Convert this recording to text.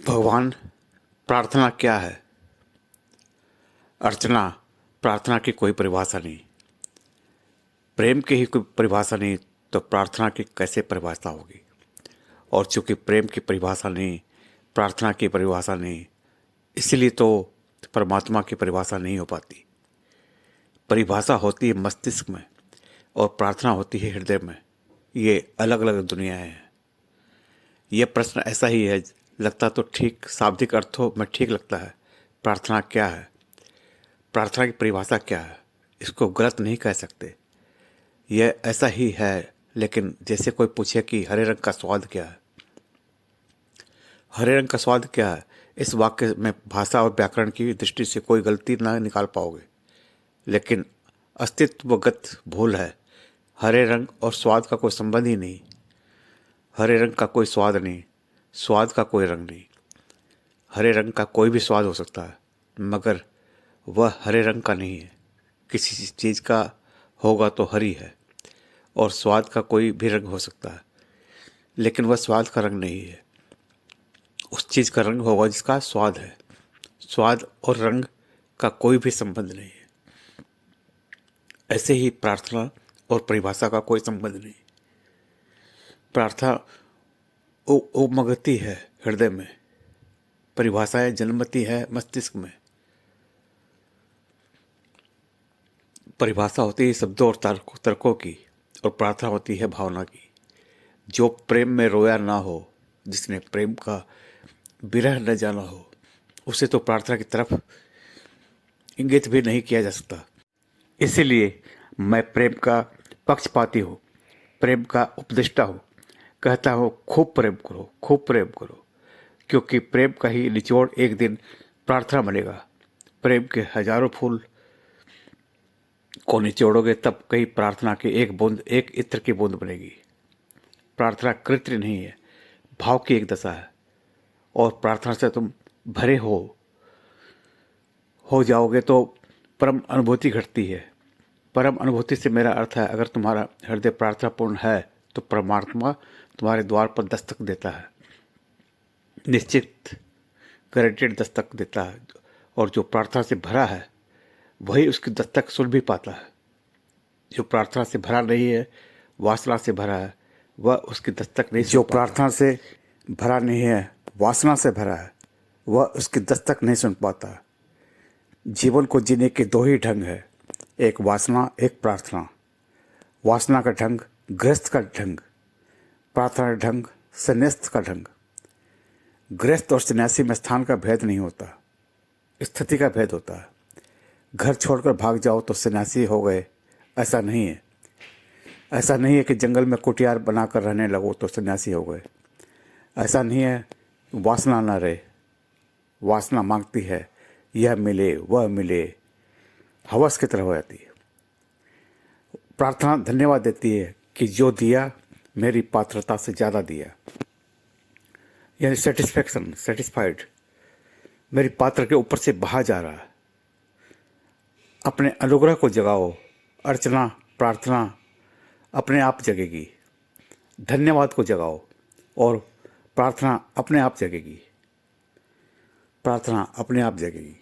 भगवान, प्रार्थना क्या है? अर्चना, प्रार्थना की कोई परिभाषा नहीं। प्रेम की ही कोई परिभाषा नहीं तो प्रार्थना की कैसे परिभाषा होगी? और चूंकि प्रेम की परिभाषा नहीं, प्रार्थना की परिभाषा नहीं, इसलिए तो परमात्मा की परिभाषा नहीं हो पाती। परिभाषा होती है मस्तिष्क में और प्रार्थना होती है हृदय में। ये अलग अलग दुनियाएं हैं। यह प्रश्न ऐसा ही है, लगता तो ठीक, शाब्दिक अर्थों में ठीक लगता है। प्रार्थना क्या है? प्रार्थना की परिभाषा क्या है? इसको गलत नहीं कह सकते। यह ऐसा ही है, लेकिन जैसे कोई पूछे कि हरे रंग का स्वाद क्या है। हरे रंग का स्वाद क्या है? इस वाक्य में भाषा और व्याकरण की दृष्टि से कोई गलती ना निकाल पाओगे, लेकिन अस्तित्वगत भूल है। हरे रंग और स्वाद का कोई संबंध ही नहीं। हरे रंग का कोई स्वाद नहीं, स्वाद का कोई रंग नहीं। हरे रंग का कोई भी स्वाद हो सकता है, मगर वह हरे रंग का नहीं है। किसी चीज़ का होगा तो हरी है, और स्वाद का कोई भी रंग हो सकता है, लेकिन वह स्वाद का रंग नहीं है। उस चीज़ का रंग होगा जिसका स्वाद है। स्वाद और रंग का कोई भी संबंध नहीं है। ऐसे ही प्रार्थना और परिभाषा का कोई संबंध नहीं। प्रार्थना उमगती है हृदय में, परिभाषाएं जन्मती है मस्तिष्क में। परिभाषा होती है शब्दों और तर्कों की, और प्रार्थना होती है भावना की। जो प्रेम में रोया ना हो, जिसने प्रेम का विरह न जाना हो, उसे तो प्रार्थना की तरफ इंगित भी नहीं किया जा सकता। इसीलिए मैं प्रेम का पक्षपाती हूँ, प्रेम का उपदेष्टा हूँ। कहता हूँ खूब प्रेम करो, खूब प्रेम करो, क्योंकि प्रेम का ही निचोड़ एक दिन प्रार्थना बनेगा। प्रेम के हजारों फूल को निचोड़ोगे तब कहीं प्रार्थना की एक बूंद, एक इत्र की बूंद बनेगी। प्रार्थना कृत्य नहीं है, भाव की एक दशा है, और प्रार्थना से तुम भरे हो जाओगे तो परम अनुभूति घटती है। परम अनुभूति से मेरा अर्थ है, अगर तुम्हारा हृदय प्रार्थनापूर्ण है तो परमात्मा तुम्हारे द्वार पर दस्तक देता है, निश्चित गारंटेड दस्तक देता है। और जो प्रार्थना से भरा है वही उसकी दस्तक सुन भी पाता है। जो प्रार्थना से भरा नहीं है, वासना से भरा है, वह उसकी दस्तक नहीं। जो प्रार्थना से भरा नहीं है, वासना से भरा है, वह उसकी दस्तक नहीं सुन पाता। जीवन को जीने के दो ही ढंग है, एक वासना, एक प्रार्थना। वासना का ढंग गृहस्थ का ढंग, प्रार्थना का ढंग सन्यास्त का ढंग। गृहस्थ और सन्यासी में स्थान का भेद नहीं होता, स्थिति का भेद होता है। घर छोड़कर भाग जाओ तो सन्यासी हो गए, ऐसा नहीं है। ऐसा नहीं है कि जंगल में कुटियार बनाकर रहने लगो तो सन्यासी हो गए। ऐसा नहीं है वासना ना रहे। वासना मांगती है यह मिले वह मिले, हवस की तरह हो जाती है। प्रार्थना धन्यवाद देती है कि जो दिया मेरी पात्रता से ज़्यादा दिया, यानी सेटिस्फैक्शन, सेटिस्फाइड, मेरी पात्र के ऊपर से बहा जा रहा है। अपने अनुग्रह को जगाओ। अर्चना, प्रार्थना अपने आप जगेगी। धन्यवाद को जगाओ और प्रार्थना अपने आप जगेगी। प्रार्थना अपने आप जगेगी।